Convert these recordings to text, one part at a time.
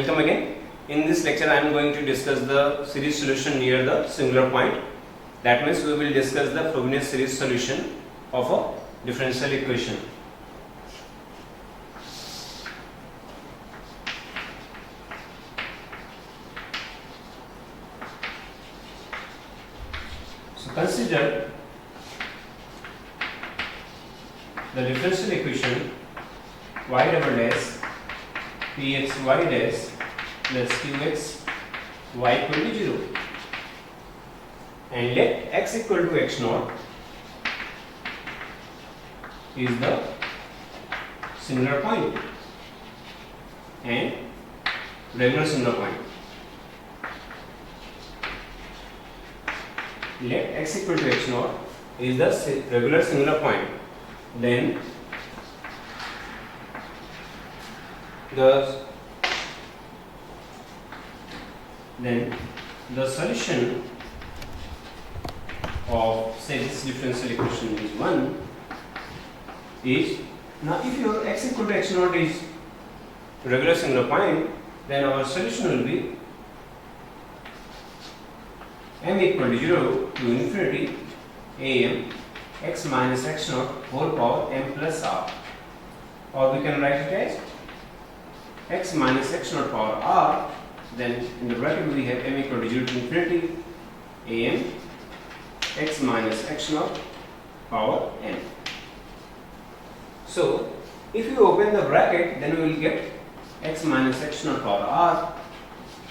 Welcome again. In this lecture I am going to discuss the series solution near the singular point. That means we will discuss the Frobenius series solution of a differential equation. So consider the differential equation y double dash px y dash plus qx y equal to 0, and let x equal to x naught is the singular point and regular singular point. Let x equal to x naught is the regular singular point. Then the solution of, say, this differential equation is 1 is, now if your x equal to x naught is regular singular point, then our solution will be m equal to 0 to infinity am x minus x naught whole power m plus r, or we can write it as x minus x naught power r. Then in the bracket we have m equal to 0 to infinity am x minus x naught power n. So if you open the bracket, then we will get x minus x naught power r,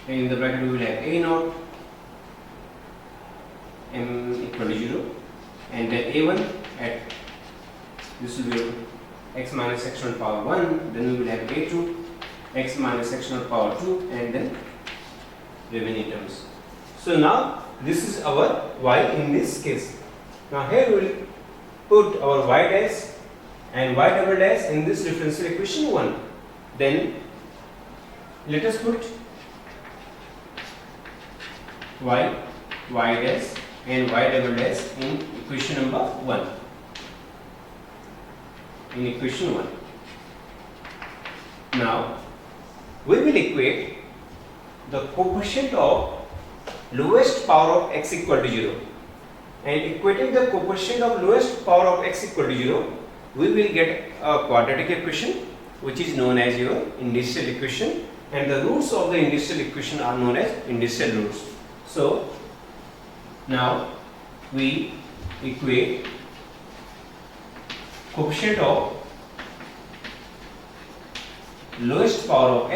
and in the bracket we will have a naught m equal to 0, and then a1 at this will be x minus x naught power 1, then we will have a2 x minus x naught power 2, and then remaining terms. So now this is our y in this case. Now here we will put our y dash and y double dash in this differential equation 1. Then let us put y dash and y double dash in equation number 1. In equation 1. Now we will equate the coefficient of lowest power of x equal to 0, and equating the coefficient of lowest power of x equal to 0, we will get a quadratic equation which is known as your indicial equation, and the roots of the indicial equation are known as indicial roots. So now we equate coefficient of lowest power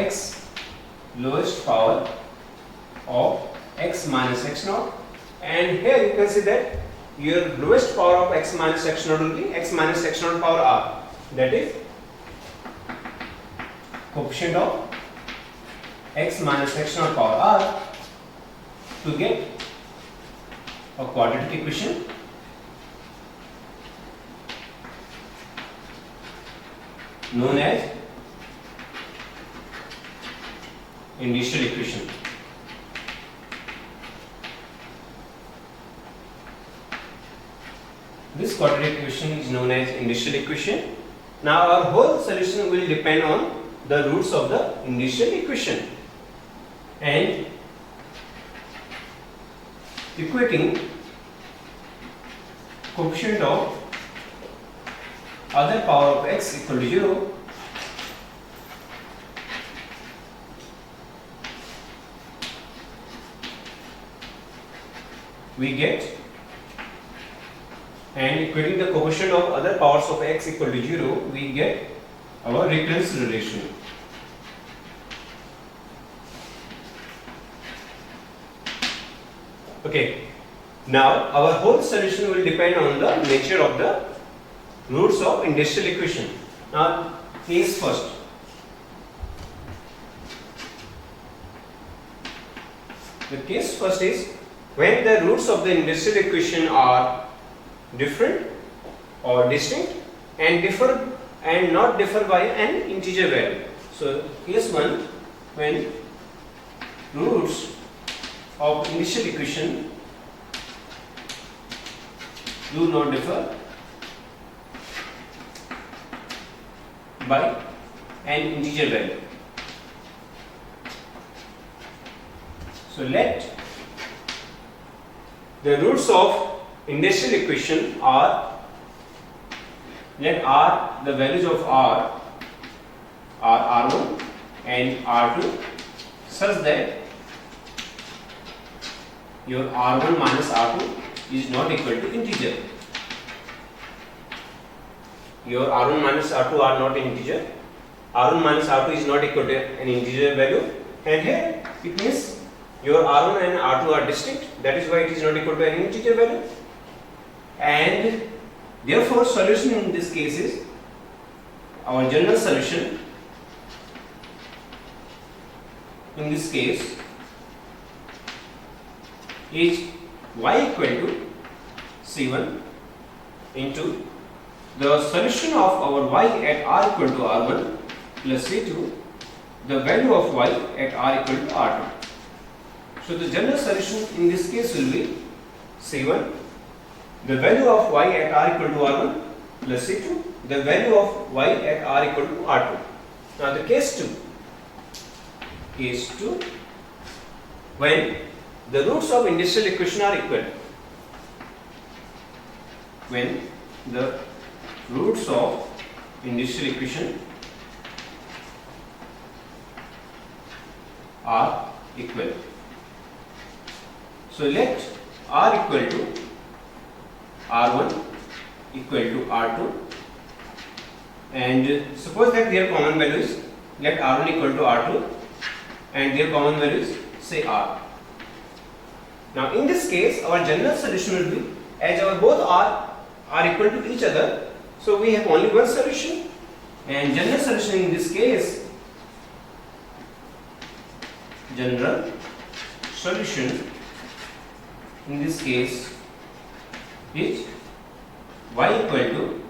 of x minus x naught, and here you can see that your lowest power of x minus x naught will be x minus x naught power r, that is coefficient of x minus x naught power r, to get a quadratic equation known as indicial equation. This quadratic equation is known as indicial equation. Now our whole solution will depend on the roots of the indicial equation, and equating coefficient of other power of x equal to 0, we get, and equating the coefficient of other powers of x equal to 0, we get our recurrence relation. Okay, now our whole solution will depend on the nature of the roots of indicial equation. Now case first. The case first is when the roots of the indicial equation are different or distinct and differ and not differ by an integer value. So case 1, when roots of initial equation do not differ by an integer value. So let the roots of industrial equation are, let R, the values of R are R1 and R2 such that your R1 minus R2 is not equal to integer. Your R1 minus R2 are not integer. R1 minus R2 is not equal to an integer value, and here it means your R1 and R2 are distinct. That is why it is not equal to an integer value, and therefore solution in this case is, our general solution in this case is y equal to C1 into the solution of our y at r equal to r1 plus C2, the value of y at r equal to r2. So the general solution in this case will be C1, the value of y at r equal to r1 plus C2, the value of y at r equal to r2. Now the case 2, when the roots of industrial equation are equal. When the roots of industrial equation are equal. So let R equal to R1 equal to R2, and suppose that their common values, let R1 equal to R2 and their common values say R. Now in this case our general solution will be, as our both R are equal to each other, so we have only one solution, and general solution in this case, general solution in this case is y equal to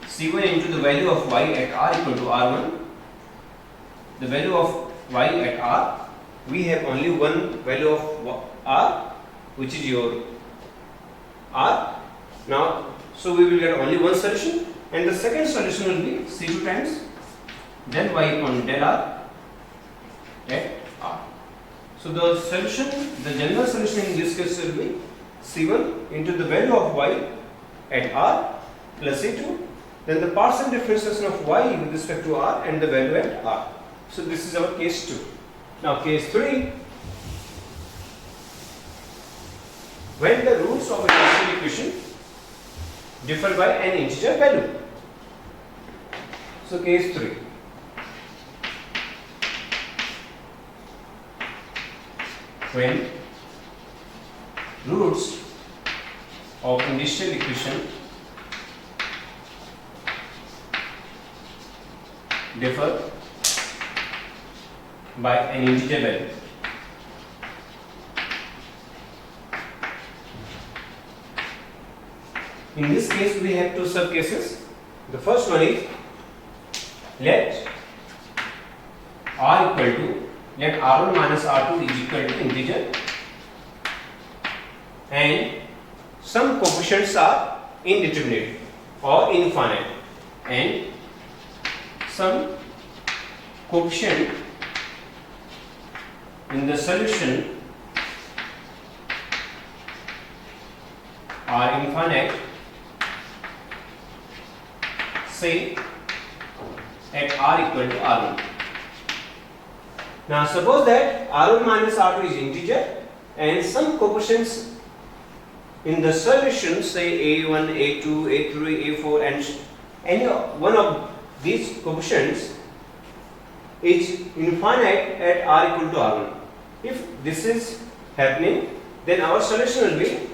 C1 into the value of y at r equal to R1, the value of y at r, we have only one value of r, which is your R. Now, so we will get only one solution, and the second solution will be C2 times del y upon del r at r. So the solution, the general solution in this case will be C1 into the value of y at r plus C2, then the partial differentiation of y with respect to r and the value at r. So this is our case 2. Now case 3, when the roots of a differential equation differ by an integer value. So case 3. When roots of industrial equation differ by an integer value. In this case we have two sub cases. The first one is, let r equal to, let r1 minus r2 is equal to integer, and some coefficients are indeterminate or infinite, and some coefficient in the solution are infinite, say at r equal to r1. Now suppose that r1 minus r2 is integer, and some coefficients in the solution, say a1, a2, a3, a4, and any one of these coefficients is infinite at r equal to r1. If this is happening, then our solution will be,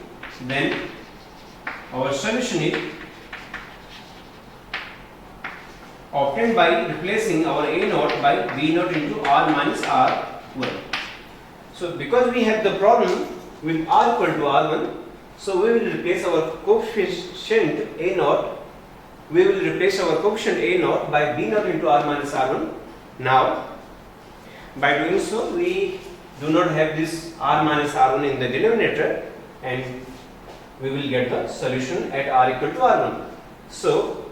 obtained by replacing our a naught by b naught into r minus r1. So because we have the problem with r equal to r1, so we will replace our coefficient a naught, by b naught into r minus r1. Now by doing so, we do not have this r minus r1 in the denominator, and we will get the solution at r equal to r1. So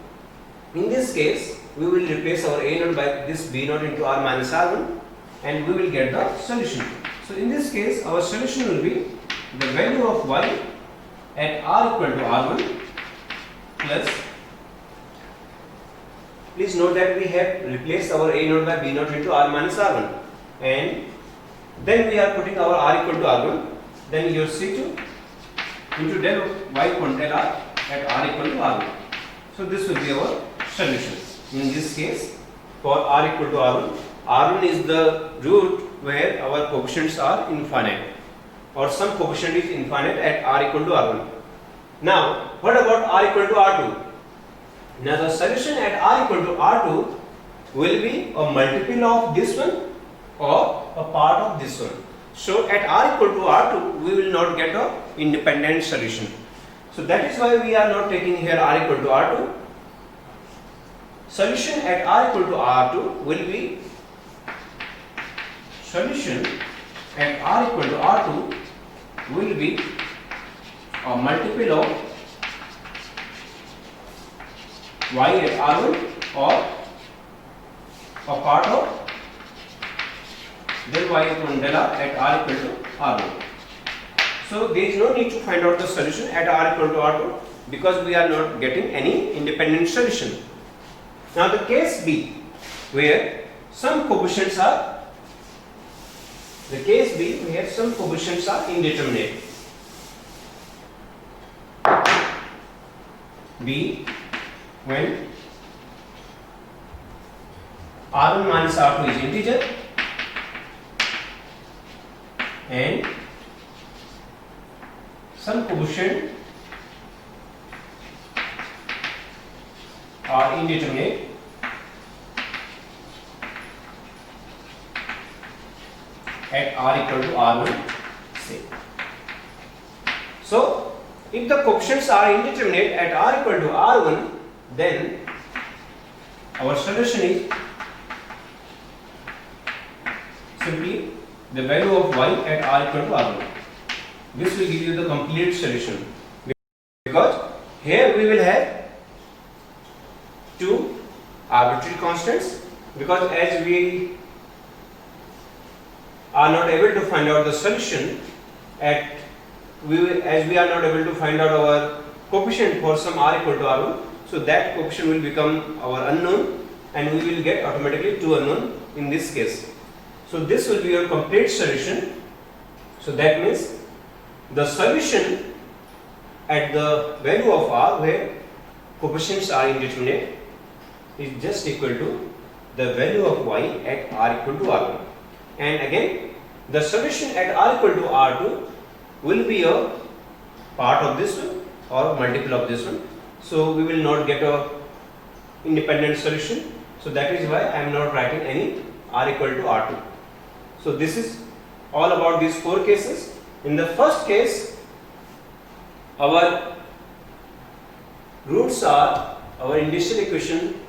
in this case, we will replace our a naught by this b naught into r minus r1, and we will get the solution. So in this case, our solution will be the value of y at r equal to r1 plus, please note that we have replaced our a naught by b naught into r minus r1, and then we are putting our r equal to r1, then your c2 into del y upon del r at r equal to r1. So this will be our solution. In this case, for r equal to r1, r1 is the root where our coefficients are infinite, or some coefficient is infinite at r equal to r1. Now, what about r equal to r2? Now the solution at r equal to r2 will be a multiple of this one or a part of this one. So at r equal to r2 we will not get a independent solution. So that is why we are not taking here r equal to r2. Solution at r equal to r2 will be solution at r equal to r2 will be a multiple of y at r1 or a part of del y upon del r at r equal to r1. So there is no need to find out the solution at r equal to r2 because we are not getting any independent solution. Now the case B, where some coefficients are indeterminate. B, when r1 minus r2 is integer and some coefficient are indeterminate, at r equal to r1 say. So if the coefficients are indeterminate at r equal to r1, then our solution is simply the value of y at r equal to r1. This will give you the complete solution, because here we will have two arbitrary constants, because as we are not able to find out the solution as we are not able to find out our coefficient for some r equal to r1, so that coefficient will become our unknown and we will get automatically two unknown in this case. So this will be your complete solution. So that means the solution at the value of r where coefficients are indeterminate is just equal to the value of y at r equal to r1. And again, the solution at r equal to r2 will be a part of this one or multiple of this one. So we will not get a independent solution. So that is why I am not writing any r equal to r2. So this is all about these four cases. In the first case, our roots are, our initial equation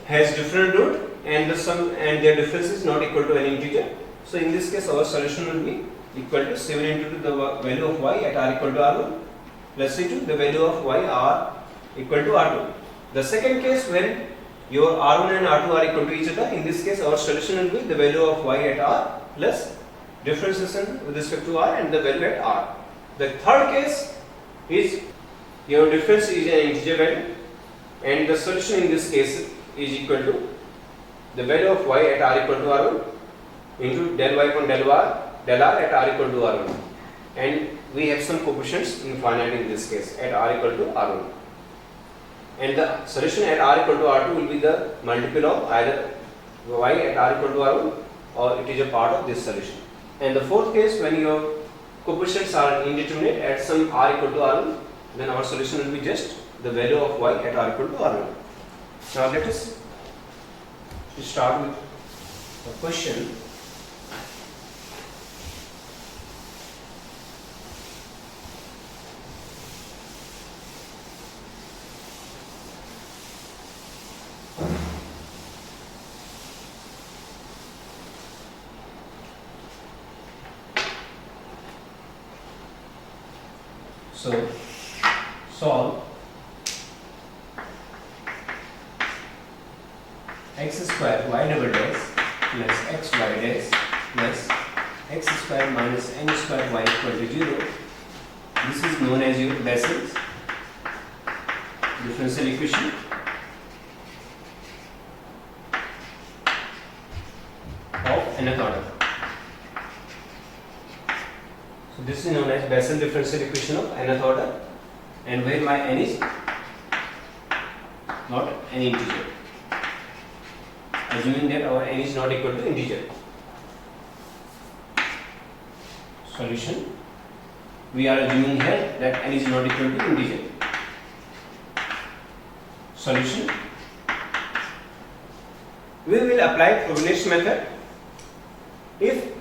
has different root and the sum and their difference is not equal to any integer. So in this case our solution will be equal to 7 into the value of y at r equal to r1 plus into the value of y r equal to r2. The second case, when your r1 and r2 are equal to each other, in this case our solution will be the value of y at r plus differentiation with respect to r and the value at r. The third case is your difference is an integer value and the solution in this case is equal to the value of y at r equal to r1 into del y upon del r at r equal to r1, and we have some coefficients infinite in this case at r equal to r1, and the solution at r equal to r2 will be the multiple of either y at r equal to r1 or it is a part of this solution. And the fourth case, when your coefficients are indeterminate at some r equal to r1, then our solution will be just the value of y at r equal to r1. Now let us start with a question. So solve x square y double dash plus xy dash plus x square minus n square y equal to 0. This is known as your Bessel's differential equation. Of nth order. So this is known as Bessel differential equation of nth order, and where my n is not an integer. Assuming that our n is not equal to integer. Solution. We are assuming here that n is not equal to integer. Solution. We will apply Frobenius method if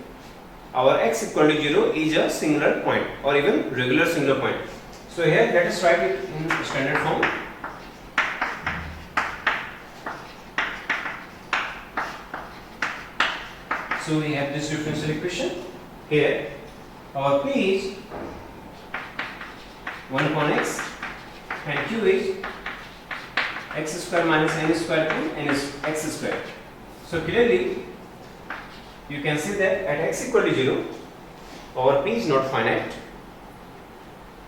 our x equal to 0 is a singular point or even regular singular point. So here let us write it in standard form. So we have this differential equation. Here our p is 1 upon x and q is x square minus n square to n is x square. So clearly you can see that at x equal to 0 our p is not finite,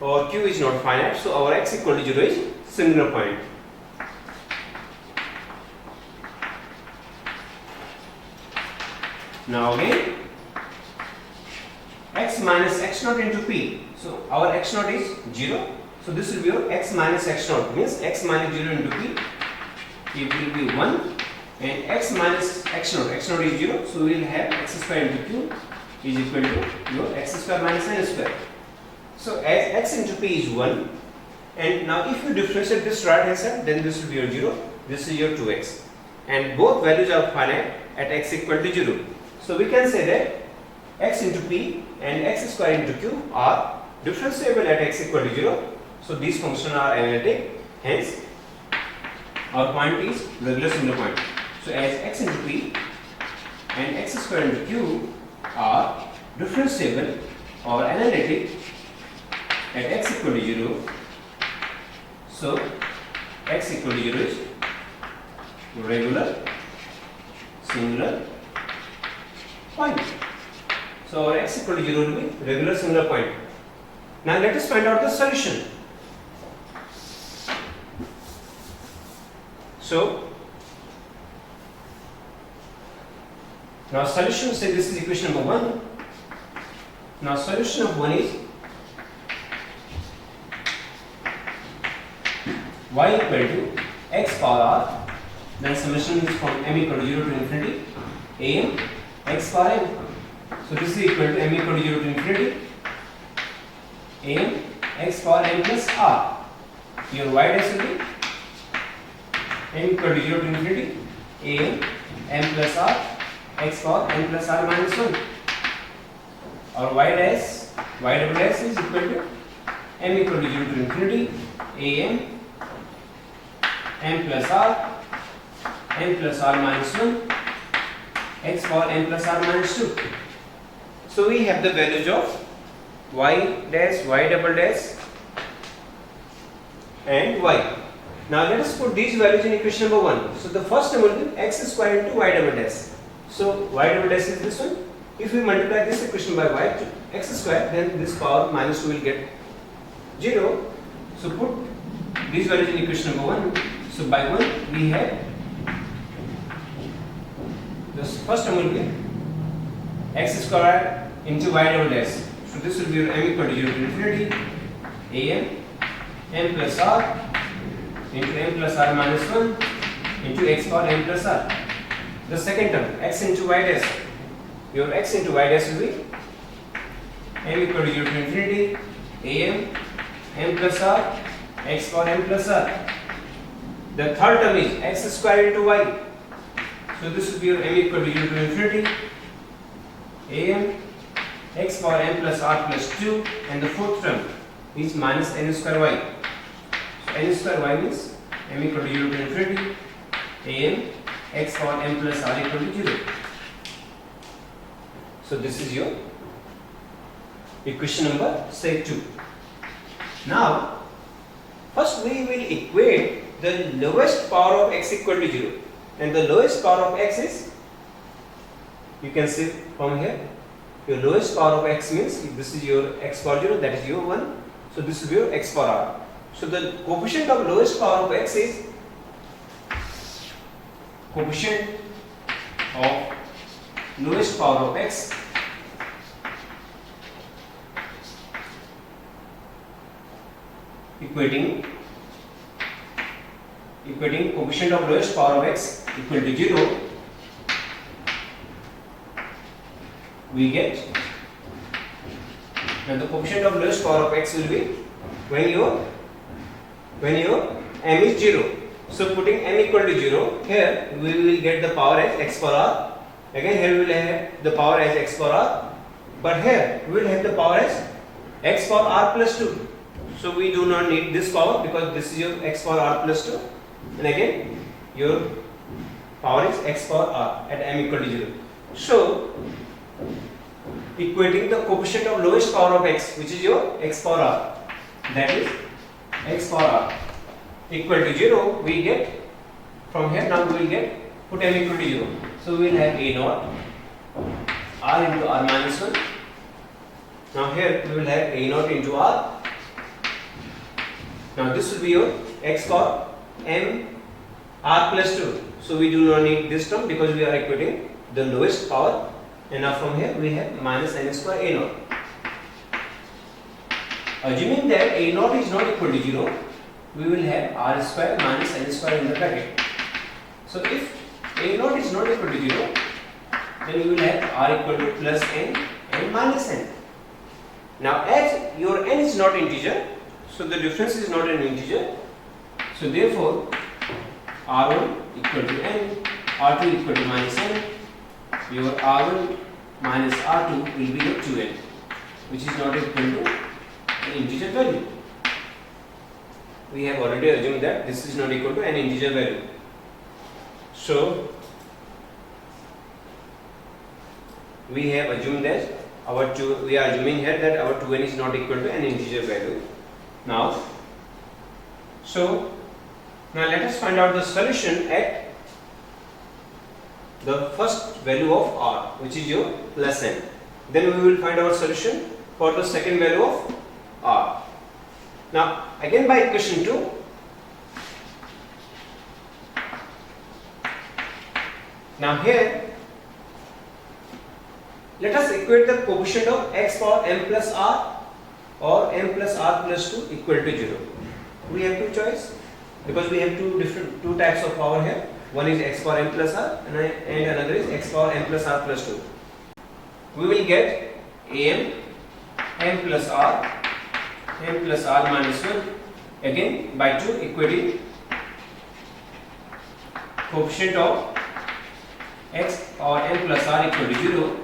our q is not finite, so our x equal to 0 is singular point. Now again x minus x naught into p, so our x naught is 0, so this will be your x minus x naught, means x minus 0 into p, it will be 1, and x minus x naught is 0, so we will have x square into q is equal to your x square minus n square. So as x into p is 1, and now if you differentiate this right hand side, then this will be your 0, this is your 2x, and both values are finite at x equal to 0. So we can say that x into p and x square into q are differentiable at x equal to 0. So these functions are analytic, hence our point is regular singular point. So as x into p and x square into q are differentiable or analytic at x equal to 0, so x equal to 0 is regular singular point. So our x equal to 0 will be regular singular point. Now let us find out the solution. So now solution, say this is equation number 1. Now solution of 1 is y equal to x power r, then summation is from m equal to 0 to infinity am x power n. So this is equal to m equal to 0 to infinity am x power n plus r. Your y dash will be m equal to 0 to infinity am m plus r x power n plus r minus 1. Or y double dash is equal to m equal to 0 to infinity am m plus r minus 1 x power n plus r minus 2. So we have the values of y dash, y double dash and y. Now let us put these values in equation number 1. So the first term will be x square into y double dash. So y double dash is this one. If we multiply this equation by y to x square, then this power minus 2 will get 0. So put these values in equation number 1. So by 1 we have this first term will be x square into y double dash. So this will be your m equal to 0 to infinity am m plus r into m plus r minus 1 into x power m plus r. The second term x into y dash, your x into y dash will be m equal to 0 to infinity am m plus r x power m plus r. The third term is x square into y. So this will be your m equal to 0 to infinity am x power m plus r plus 2, and the fourth term is minus n square y. So n square y means m equal to 0 to infinity am x power m plus r equal to 0. So this is your equation number say 2. Now first we will equate the lowest power of x equal to 0, and the lowest power of x is, you can see from here, your lowest power of x means this is your x power 0, that is your 1. So this will be your x power r. So the coefficient of lowest power of x is coefficient of lowest power of x equating coefficient of lowest power of x equal to 0, we get, now the coefficient of lowest power of x will be when your m is 0. So putting m equal to 0, here we will get the power as x power r. Again here we will have the power as x power r, but here we will have the power as x power r plus 2. So we do not need this power because this is your x power r plus 2, and again your power is x power r at m equal to 0. So equating the coefficient of lowest power of x, which is your x power r, that is x power r equal to 0, we get from here. Now we will get, put m equal to 0. So we will have a naught r into r minus 1. Now here we will have a naught into r. Now this will be your x power m r plus 2. So we do not need this term because we are equating the lowest power. And now from here we have minus n square a naught. Assuming that a naught is not equal to 0, we will have r square minus n square in the bracket. So if a naught is not equal to 0, then we will have r equal to plus n and minus n. Now as your n is not integer, so the difference is not an integer. So therefore r1 equal to n, r2 equal to minus n. Your r1 minus r2 will be your 2n, which is not equal to an integer value. We have already assumed that this is not equal to an integer value. So we have assumed that we are assuming here that our 2n is not equal to an integer value. Now let us find out the solution at the first value of r, which is your plus n. Then we will find our solution for the second value of r. Now again by equation 2, now here let us equate the coefficient of x power m plus r or m plus r plus 2 equal to 0. We have two choices because we have two types of power here. One is x power m plus r and another is x power m plus r plus 2. We will get am m plus r minus 1 again by 2 equating coefficient of x or m plus r equal to 0.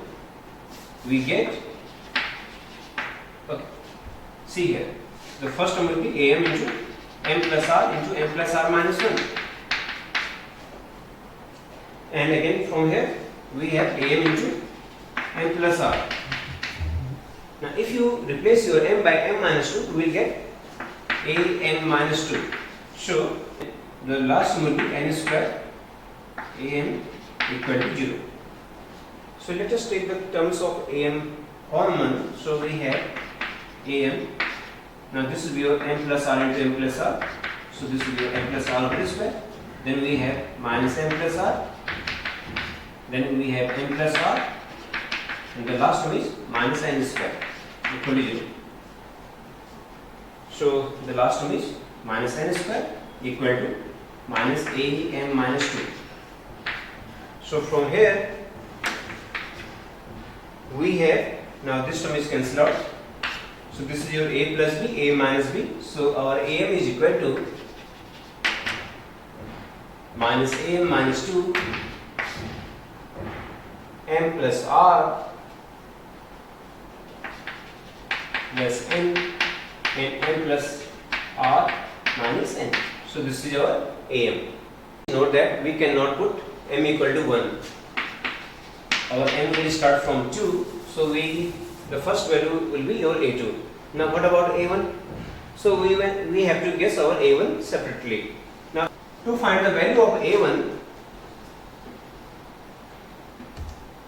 We get, okay, see here, the first term will be am into m plus r minus 1. And again from here we have am into m plus r. Now if you replace your m by m minus 2, we will get am minus 2. So the last term will be n square am equal to 0. So let us take the terms of am common. So we have am. Now this will be your m plus r into m plus r. So this will be your m plus r whole square. Then we have minus m plus r. Then we have m plus r. And the last one is minus n square equal to 0. So the last one is minus n square equal to minus am minus 2. So from here we have, now this term is cancelled out. So this is your a plus b, a minus b. So our am is equal to minus am minus 2 m plus r plus n and m plus r minus n. So this is our am. Note that we cannot put m equal to 1. Our m will start from 2. So the first value will be your a2. Now what about a1? So we have to guess our a1 separately. Now to find the value of a1,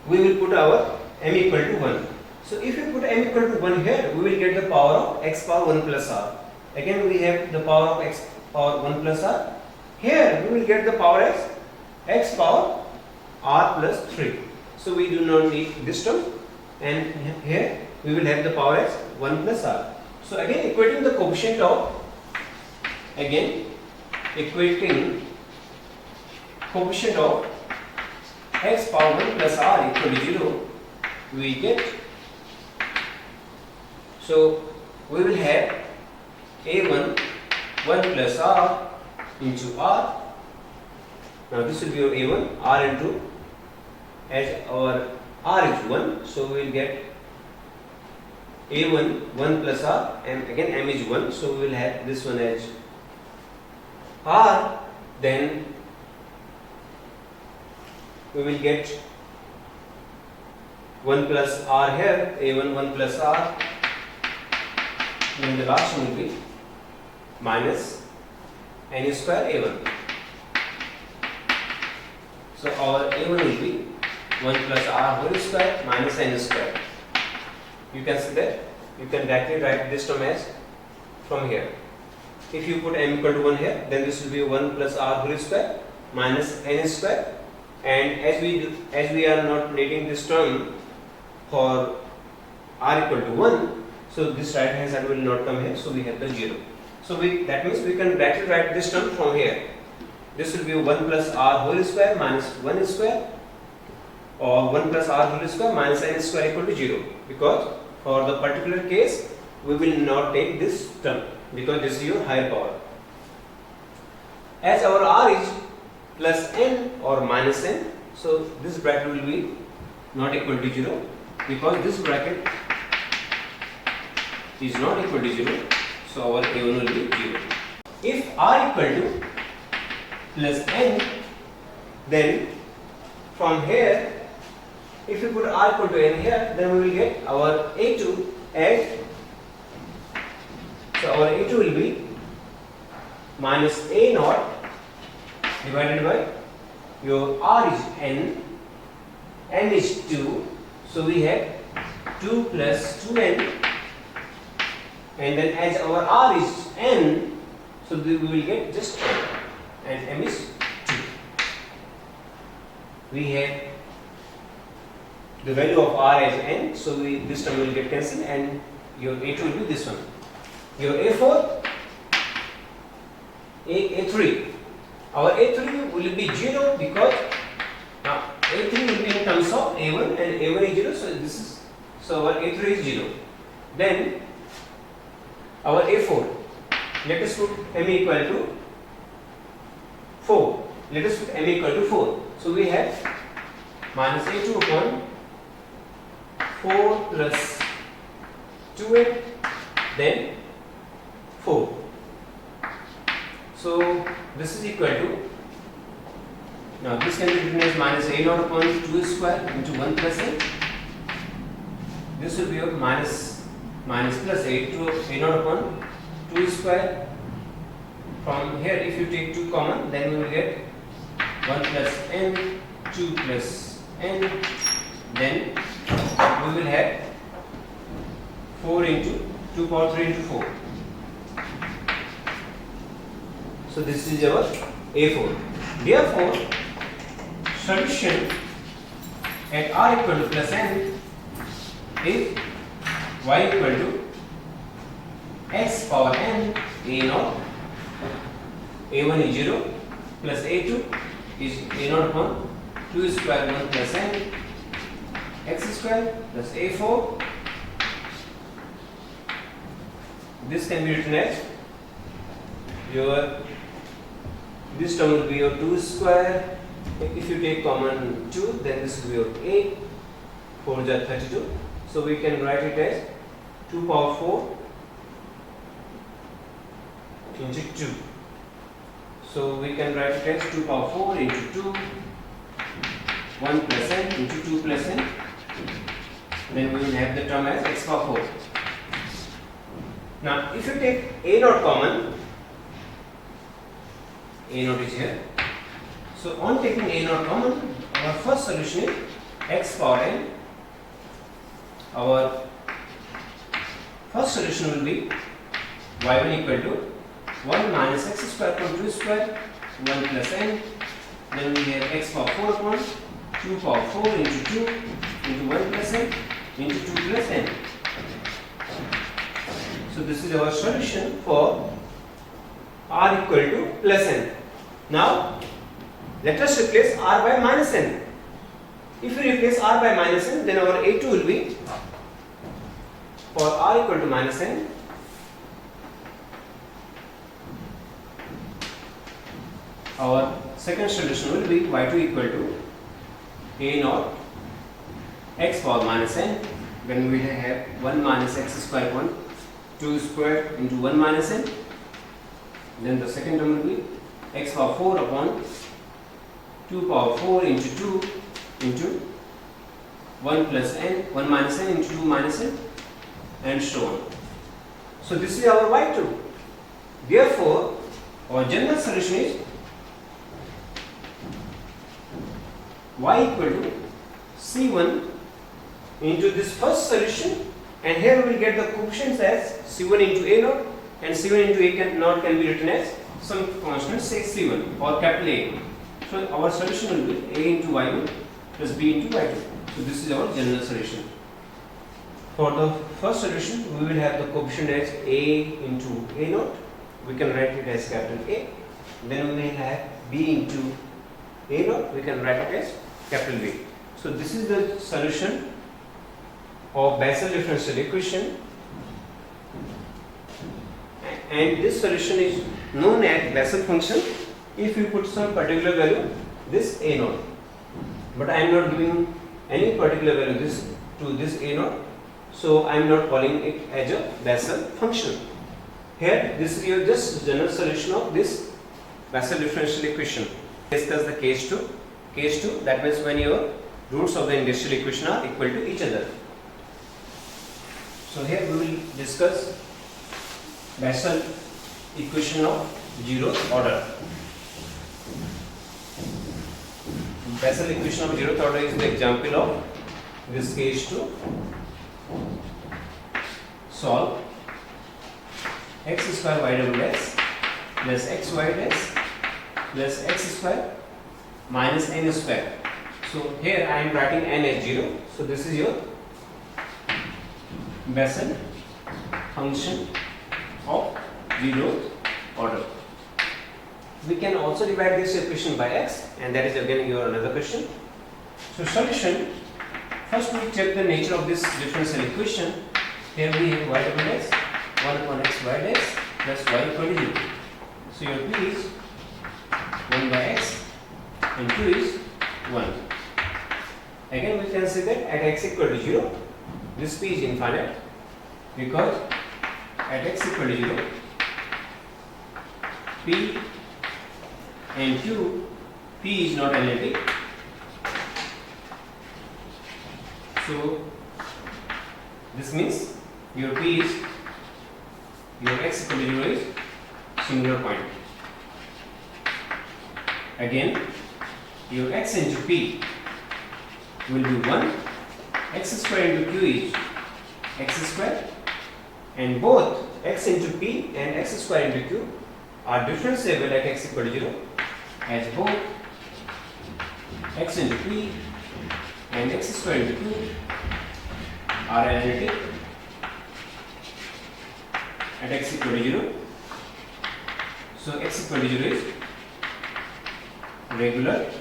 we will put our m equal to 1. So if you put m equal to 1 here, we will get the power of x power 1 plus r. Again we have the power of x power 1 plus r. Here we will get the power as x power r plus 3. So we do not need this term, and here we will have the power as 1 plus r. So again equating the coefficient of x power 1 plus r equal to 0, we get, so we will have a1 1 plus r into r. Now this will be your a1, r into, as our r is 1, so we will get a1 1 plus r, and again m is 1, so we will have this one as r. Then we will get 1 plus r here, a1 1 plus r, and the last one will be minus n square a1. So our a1 will be 1 plus r whole square minus n square. You can see that you can directly write this term as from here. If you put m equal to 1 here, then this will be 1 plus r whole square minus n square. And as we are not needing this term for r equal to 1, so this right hand side will not come here, so we have the 0. So that means we can directly write this term from here. This will be 1 plus r whole square minus 1 square, or 1 plus r whole square minus n square equal to 0, because for the particular case we will not take this term because this is your higher power. As our r is plus n or minus n, so this bracket will be not equal to 0, because this bracket is not equal to 0, so our a1 will be 0. If r equal to plus n, then from here, if you put r equal to n here, then we will get our a2 as, so our a2 will be minus a naught divided by your r is n, n is 2, so we have 2 plus 2n, and then as our r is n, so we will get just n, and m is 2. We have the value of r as n, so this term will get cancelled, and your a2 will be this one. Your a4, a3. Our a3 will be 0 because now a3 will be in terms of a1, and a1 is 0, so our a3 is 0. Then our a4, let us put m equal to 4. Let us put m equal to 4. So we have minus a2 upon 4 plus 2n, then 4. So this is equal to, now this can be written as minus a naught upon 2 square into 1 plus n. This will be your minus plus a naught upon 2 square. From here, if you take 2 common, then we will get 1 plus n, 2 plus n, then we will have 4 into 2 power 3 into 4. So this is our a4. Therefore, solution at r equal to plus n if y equal to x power n a naught, a1 is 0 plus a2 is a naught upon 2 square 1 plus n x square plus a4. This can be written as your, this term will be your 2 square. If you take common 2, then this will be your 8, 4 is 32. So we can write it as 2 power 4 into 2. So we can write it as 2 power 4 into 2, 1 plus n into 2 plus n. Then we will have the term as x power 4. Now if you take a naught common, a naught is here. So on taking a naught common, our first solution is x power n our first solution will be y1 equal to 1 minus x square upon 2 square 1 plus n. Then we have x power 4 upon 2 power 4 into 2 into 1 plus n into 2 plus n. So this is our solution for r equal to plus n. Now let us replace r by minus n. If we replace r by minus n, then our a2 will be for r equal to minus n. Our second solution will be y2 equal to a naught x power minus n. Then we will have 1 minus x square upon 2 square into 1 minus n. Then the second term will be x power 4 upon 2 power 4 into 2 into 1 plus n, 1 minus n into 2 minus n, and so on. So this is our y2. Therefore, our general solution is y equal to c1 into this first solution, and here we will get the coefficients as c1 into a naught, and c1 into a naught can be written as some constant, say c1 or capital A. So our solution will be a into y1 plus b into y2. So this is our general solution. For the first solution, we will have the coefficient as a into a naught. We can write it as capital A. Then we will have b into a naught. We can write it as capital B. So this is the solution of Bessel differential equation, and this solution is known as Bessel function if you put some particular value, this a naught. But I am not giving any particular value to this a naught, so I am not calling it as a Bessel function. Here this is your just general solution of this Bessel differential equation. Discuss the case 2. Case 2, that means when your roots of the integral equation are equal to each other. So here we will discuss Bessel equation of zeroth order. Bessel equation of zeroth order is the example of this case 2. Solve x square y double s plus x y dash plus x square minus n square. So here I am writing n as 0. So this is your Bessel function of zeroth order. We can also divide this equation by x, and that is again your another question. So solution, first we check the nature of this differential equation. Here we have y double dash 1 upon x y dash plus y equal to 0. So your p is 1 by x and 2 is 1. Again we can say that at x equal to 0, this p is infinite, because at x equal to 0, p and q, p is not analytic. So this means your p is, your x equal to 0 is singular point. Again, your x into p will be 1, x square into q is x square, and both x into p and x square into q are differentiable at x equal to 0, as both x into p and x square into q are analytic at x equal to 0. So x equal to 0 is regular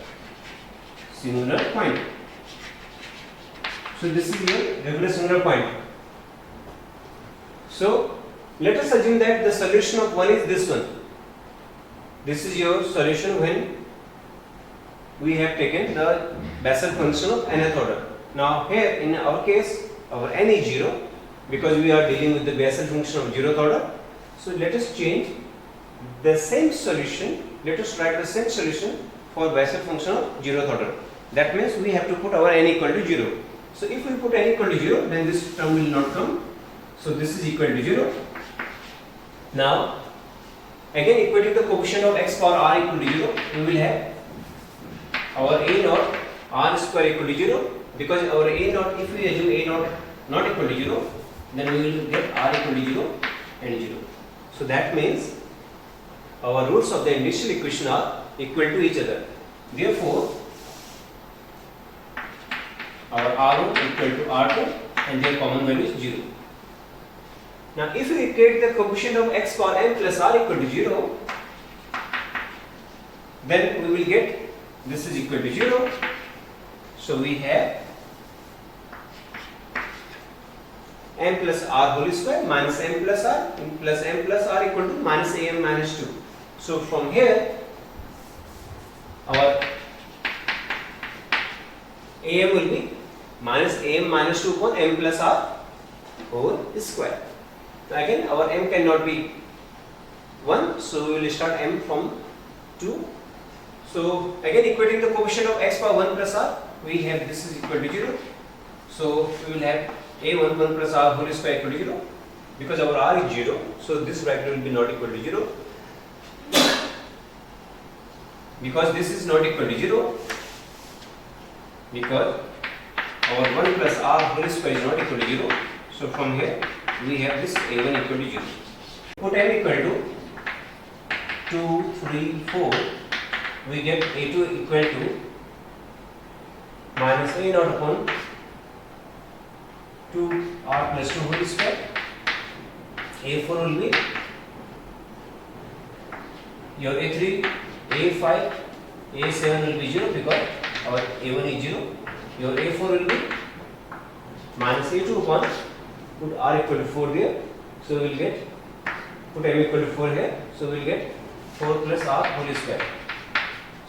singular point. So this is your regular singular point. So let us assume that the solution of 1 is this one. This is your solution when we have taken the Bessel function of nth order. Now here in our case, our n is 0, because we are dealing with the Bessel function of zeroth order. So let us change the same solution. Let us write the same solution for Bessel function of zeroth order. That means we have to put our n equal to 0. So if we put n equal to 0, then this term will not come. So this is equal to 0. Now again equating the coefficient of x power r equal to 0, we will have our a naught r square equal to 0, because our a naught, if we assume a naught not equal to 0, then we will get r equal to 0 and 0. So that means our roots of the initial equation are equal to each other. Therefore, our r1 equal to r2 and their common value is 0. Now if we take the coefficient of x power n plus r equal to 0, then we will get this is equal to 0. So we have m plus r whole square minus m plus r equal to minus am minus 2. So from here our am will be minus am minus 2 upon m plus r whole square. So again our m cannot be 1, so we will start m from 2. So again equating the coefficient of x power 1 plus r, we have this is equal to 0. So we will have a1 1 plus r whole square equal to 0. Because our r is 0, so this bracket will be not equal to 0. Because this is not equal to 0, because our 1 plus r whole square is not equal to 0. So from here we have this a1 equal to 0. Put m equal to 2, 3, 4. We get a2 equal to minus a naught upon 2r plus 2 whole square. a4 will be your a3, a5, a7 will be 0 because our a1 is 0. Your a4 will be minus a2 upon put r equal to 4 there. So we will get put m equal to 4 here. So we will get 4 plus r whole square.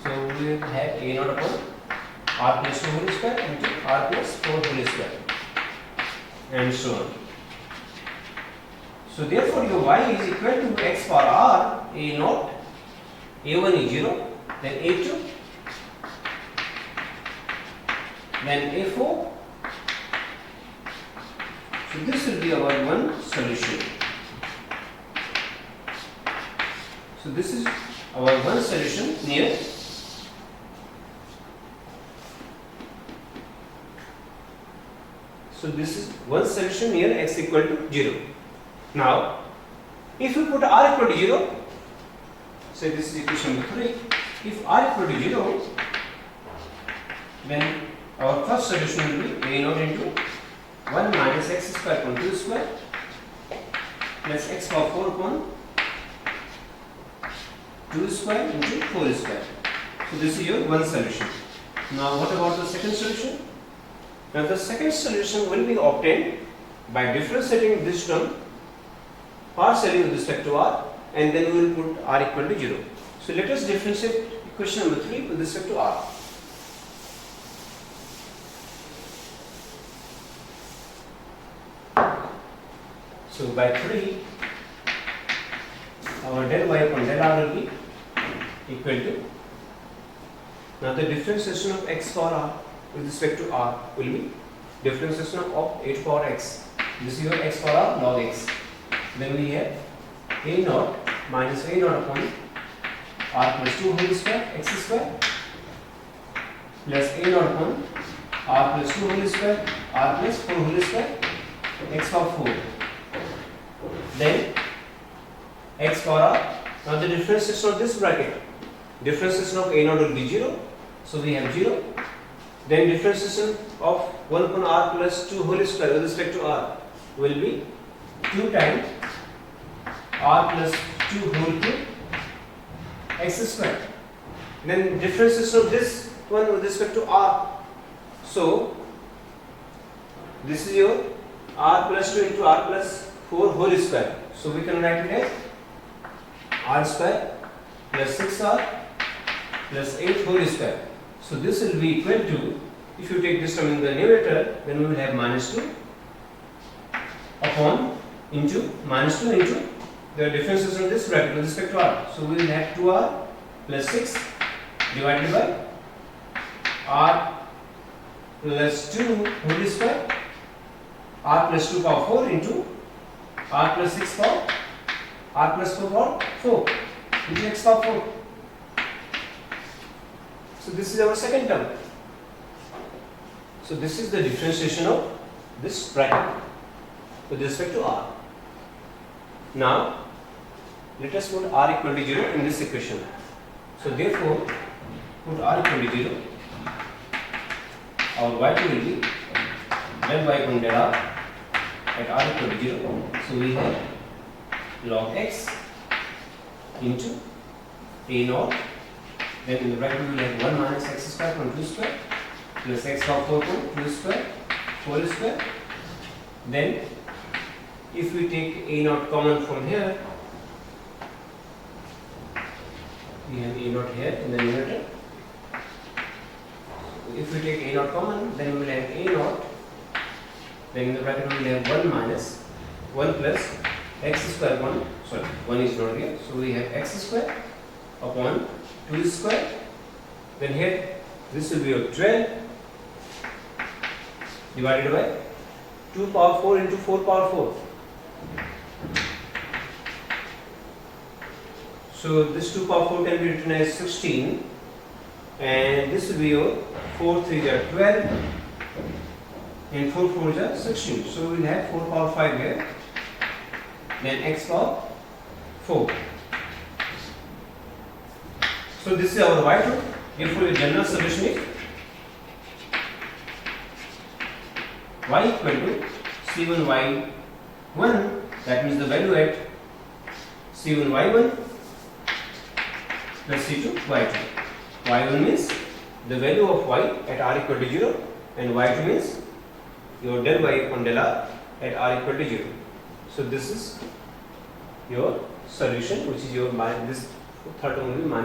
So we will have a naught upon r plus 2 whole square into r plus 4 whole square and so on. So therefore your y is equal to x power r a naught, a1 is 0, then a2, then a4. So this will be our one solution. So this is our one solution near x equal to 0. Now, if we put r equal to 0, say this is equation number 3, if r equal to 0, then our first solution will be a naught into 1 minus x square upon 2 square plus x power 4 upon 2 square into 4 square. So this is your one solution. Now what about the second solution? Now the second solution will be obtained by differentiating this term partially with respect to r, and then we will put r equal to 0. So let us differentiate equation number 3 with respect to r. So by 3, our del y upon del r will be equal to, now the differentiation of x power r with respect to r will be differentiation of 8 power x. This is your x power r log x. Then we have a naught minus a naught upon r plus 2 whole square x square plus a naught upon r plus 2 whole square r plus 4 whole square x power 4. Then x power r. Now the differentiation of this bracket, differentiation of a naught will be 0. So we have 0. Then differentiation of 1 upon r plus 2 whole square with respect to r will be 2 times r plus 2 whole cube x square. Then differentiation of this one with respect to r. So this is your r plus 2 into r plus 4 whole square. So we can write it as r square plus 6r plus 8 whole square. So this will be equal to, if you take this term in the numerator, then we will have minus 2 upon into minus 2 into the differences of this bracket with respect to r. So we will have 2r plus 6 divided by r plus 2 whole square, r plus 2 power 4 into r plus 6 power r plus 4 power 4 into x power 4. So this is our second term. So this is the differentiation of this bracket with respect to r. Now let us put r equal to 0 in this equation. So therefore put r equal to 0. Our y2 will be del y upon del r at r equal to 0. So we have log x into a naught. Then in the bracket we will have 1 minus x square upon 2 square plus x log 4 upon 2 square 4 square. Then if we take a naught common from here, we have a naught here in the numerator. If we take a naught common, then we will have a naught. Then in the bracket we will have 1 minus 1 plus x square 1. Sorry, 1 is not here. So we have x square upon 2 square. Then here this will be your 12 divided by 2 power 4 into 4 power 4. So this 2 power 4 can be written as 16, and this will be your 4 3 are 12 and 4 4 are 16. So we will have 4 power 5 here, then x power 4. So this is our y2. Therefore the general solution is y equal to c1 y1, that means the value at c1 y1 plus c2 y2. y1 means the value of y at r equal to 0, and y2 means your del y upon del r at r equal to 0. So this is your solution, which is your this third one will be minus